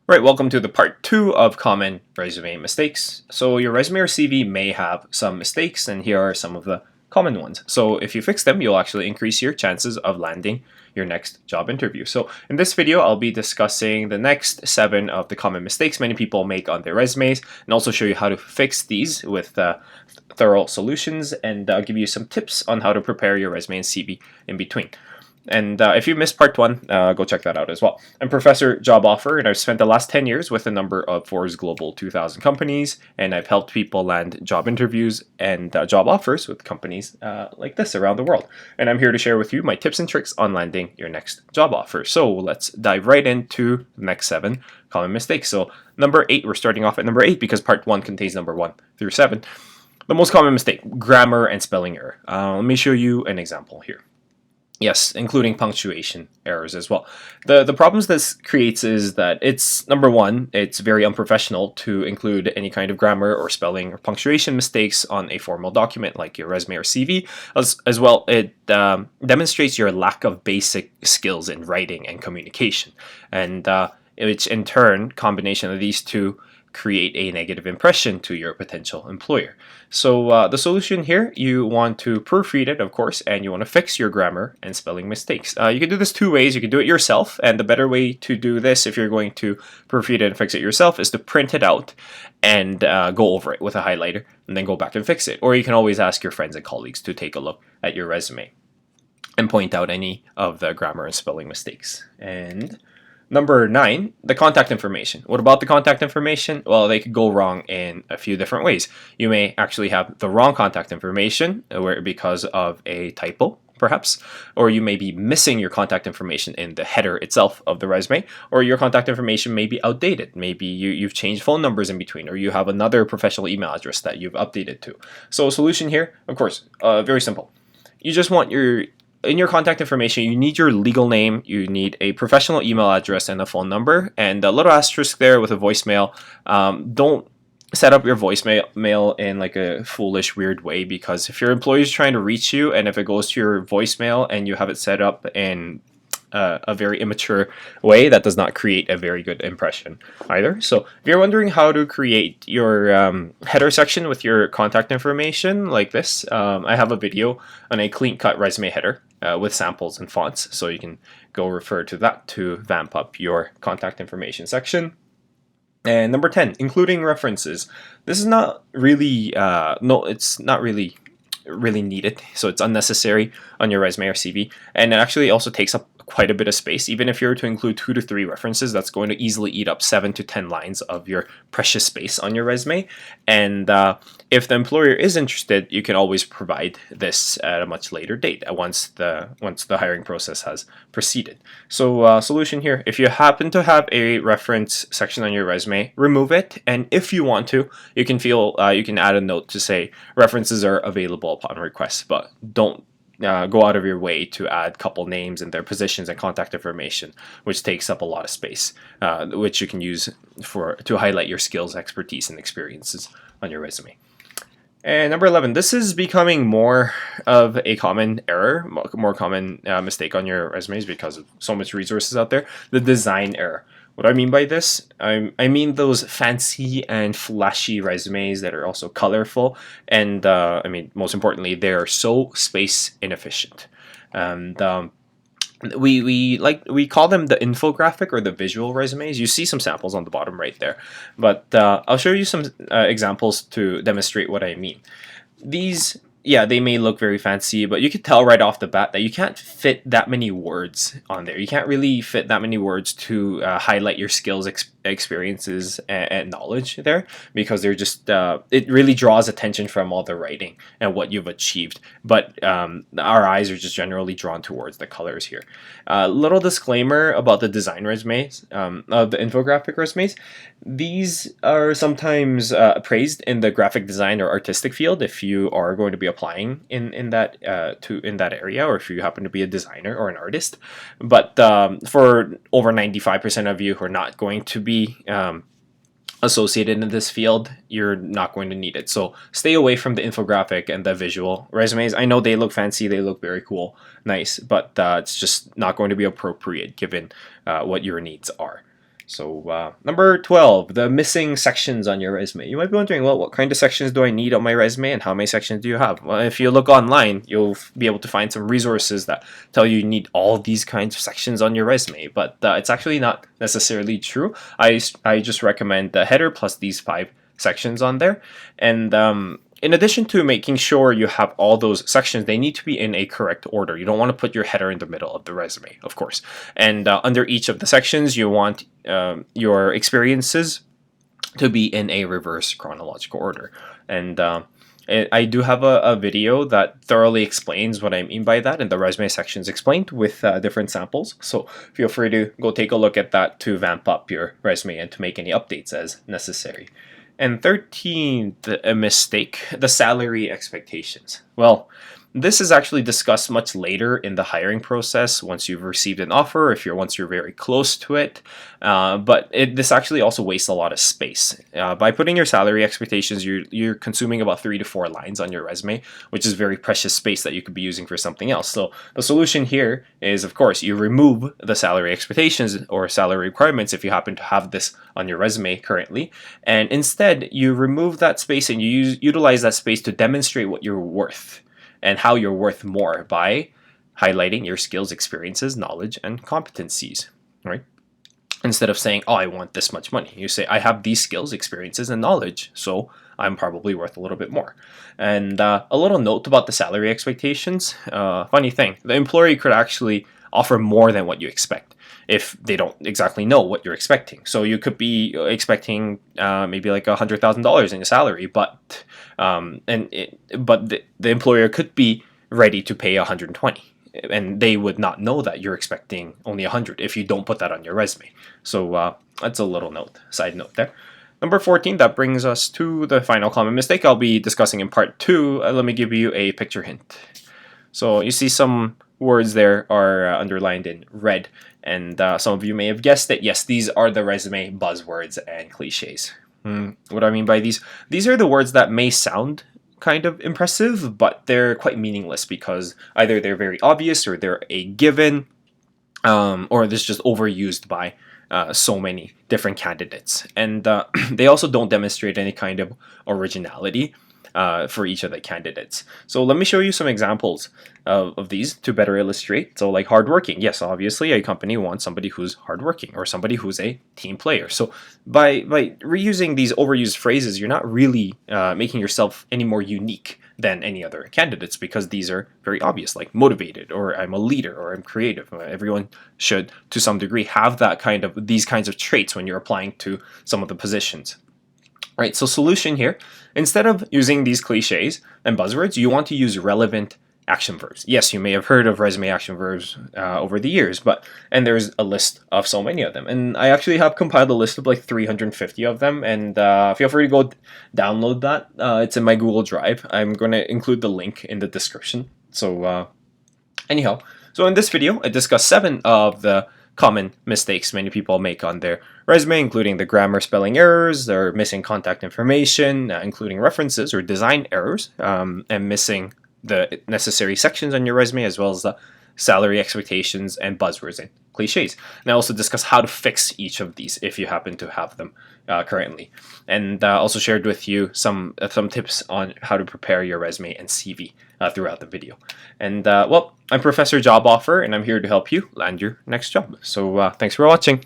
Right, welcome to the part 2 of common resume mistakes. So your resume or CV may have some mistakes, and here are some of the common ones. So if you fix them, you'll actually increase your chances of landing your next job interview. So in this video, I'll be discussing the next 7 of the common mistakes many people make on their resumes, and also show you how to fix these with thorough solutions, and give you some tips on how to prepare your resume and CV in between. And if you missed part 1, go check that out as well. I'm Professor Job Offer, and I've spent the last 10 years with a number of Forbes Global 2000 companies, and I've helped people land job interviews and job offers with companies like this around the world. And I'm here to share with you my tips and tricks on landing your next job offer. So let's dive right into the next 7 common mistakes. So number 8, we're starting off at number 8 because part 1 contains number 1 through 7. The most common mistake, grammar and spelling error. Let me show you an example here. Yes, including punctuation errors as well. The problems this creates is that it's, number one, it's very unprofessional to include any kind of grammar or spelling or punctuation mistakes on a formal document like your resume or CV. As well, it demonstrates your lack of basic skills in writing and communication. And which in turn, combination of these two create a negative impression to your potential employer. So the solution here, you want to proofread it, of course, and you want to fix your grammar and spelling mistakes. You can do this 2 ways. You can do it yourself, and the better way to do this if you're going to proofread it and fix it yourself is to print it out and go over it with a highlighter and then go back and fix it. Or you can always ask your friends and colleagues to take a look at your resume and point out any of the grammar and spelling mistakes. And number 9, the contact information. What about the contact information? Well, they could go wrong in a few different ways. You may actually have the wrong contact information because of a typo, perhaps, or you may be missing your contact information in the header itself of the resume, or your contact information may be outdated. Maybe you've changed phone numbers in between, or you have another professional email address that you've updated to. So a solution here, of course, very simple. You just want in your contact information, you need your legal name, you need a professional email address and a phone number, and a little asterisk there with a voicemail. Don't set up your voicemail in like a foolish, weird way, because if your employer is trying to reach you and if it goes to your voicemail and you have it set up in a very immature way, that does not create a very good impression either. So if you're wondering how to create your header section with your contact information like this, I have a video on a clean cut resume header with samples and fonts, so you can go refer to that to vamp up your contact information section. And number 10, including references. This is not really it's not really needed, so it's unnecessary on your resume or CV, and it actually also takes up quite a bit of space. Even if you were to include 2 to 3 references, that's going to easily eat up 7 to 10 lines of your precious space on your resume. And if the employer is interested, you can always provide this at a much later date, once the hiring process has proceeded. So solution here, if you happen to have a reference section on your resume, remove it, and if you want to, you can add a note to say references are available upon request, but don't go out of your way to add couple names and their positions and contact information, which takes up a lot of space, which you can use to highlight your skills, expertise, and experiences on your resume. And number 11, this is becoming more of a common error, more common mistake on your resumes because of so much resources out there, the design error. What do I mean by this? I mean those fancy and flashy resumes that are also colorful, and most importantly, they're so space inefficient. And we call them the infographic or the visual resumes. You see some samples on the bottom right there, but I'll show you some examples to demonstrate what I mean. These, yeah, they may look very fancy, but you can tell right off the bat that you can't fit that many words on there. You can't really fit that many words to highlight your skills, experiences, and knowledge there, because they're just it really draws attention from all the writing and what you've achieved. But our eyes are just generally drawn towards the colors here. Little disclaimer about the design resumes, of the infographic resumes. These are sometimes praised in the graphic design or artistic field if you are going to be applying in that area, or if you happen to be a designer or an artist. But for over 95% of you who are not going to be associated in this field, you're not going to need it. So stay away from the infographic and the visual resumes. I know they look fancy, they look very cool, nice, but it's just not going to be appropriate given what your needs are. So number 12, the missing sections on your resume. You might be wondering, well, what kind of sections do I need on my resume and how many sections do you have? Well, if you look online, you'll be able to find some resources that tell you need all these kinds of sections on your resume, but it's actually not necessarily true. I just recommend the header plus these 5 sections on there. And in addition to making sure you have all those sections, they need to be in a correct order. You don't want to put your header in the middle of the resume, of course. And under each of the sections, you want your experiences to be in a reverse chronological order. And I do have a video that thoroughly explains what I mean by that, and the resume section is explained with different samples. So feel free to go take a look at that to vamp up your resume and to make any updates as necessary. And 13, a mistake, the salary expectations. Well, this is actually discussed much later in the hiring process once you've received an offer, once you're very close to it. But this actually also wastes a lot of space. By putting your salary expectations, you're consuming about 3 to 4 lines on your resume, which is very precious space that you could be using for something else. So the solution here is, of course, you remove the salary expectations or salary requirements if you happen to have this on your resume currently, and instead you remove that space and you utilize that space to demonstrate what you're worth and how you're worth more by highlighting your skills, experiences, knowledge, and competencies, right? Instead of saying, oh, I want this much money, you say, I have these skills, experiences, and knowledge, so I'm probably worth a little bit more. And a little note about the salary expectations. Funny thing, the employer could actually offer more than what you expect if they don't exactly know what you're expecting. So you could be expecting maybe like $100,000 in your salary, but the employer could be ready to pay 120, and they would not know that you're expecting only 100 if you don't put that on your resume. So that's a little side note there. Number 14, that brings us to the final common mistake I'll be discussing in part 2. Let me give you a picture hint. So you see some words there are underlined in red, and some of you may have guessed it. Yes, these are the resume buzzwords and cliches. What do I mean by these? These are the words that may sound kind of impressive, but they're quite meaningless because either they're very obvious or they're a given, or this just overused by so many different candidates. And they also don't demonstrate any kind of originality for each of the candidates. So let me show you some examples of these to better illustrate. So like hardworking. Yes, obviously a company wants somebody who's hardworking or somebody who's a team player. So by reusing these overused phrases, you're not really making yourself any more unique than any other candidates, because these are very obvious, like motivated, or I'm a leader, or I'm creative. Everyone should, to some degree, have these kinds of traits when you're applying to some of the positions. Right, so solution here, instead of using these cliches and buzzwords, you want to use relevant action verbs. Yes, you may have heard of resume action verbs over the years, and there's a list of so many of them. And I actually have compiled a list of like 350 of them, and feel free to go download that. It's in my Google Drive. I'm going to include the link in the description. So anyhow, so in this video, I discussed 7 of the common mistakes many people make on their resume, including the grammar, spelling errors, their missing contact information, including references or design errors, and missing the necessary sections on your resume, as well as the salary expectations and buzzwords and cliches. And I also discuss how to fix each of these if you happen to have them currently. And also shared with you some tips on how to prepare your resume and CV throughout the video. And well, I'm Professor Job Offer, and I'm here to help you land your next job. So thanks for watching.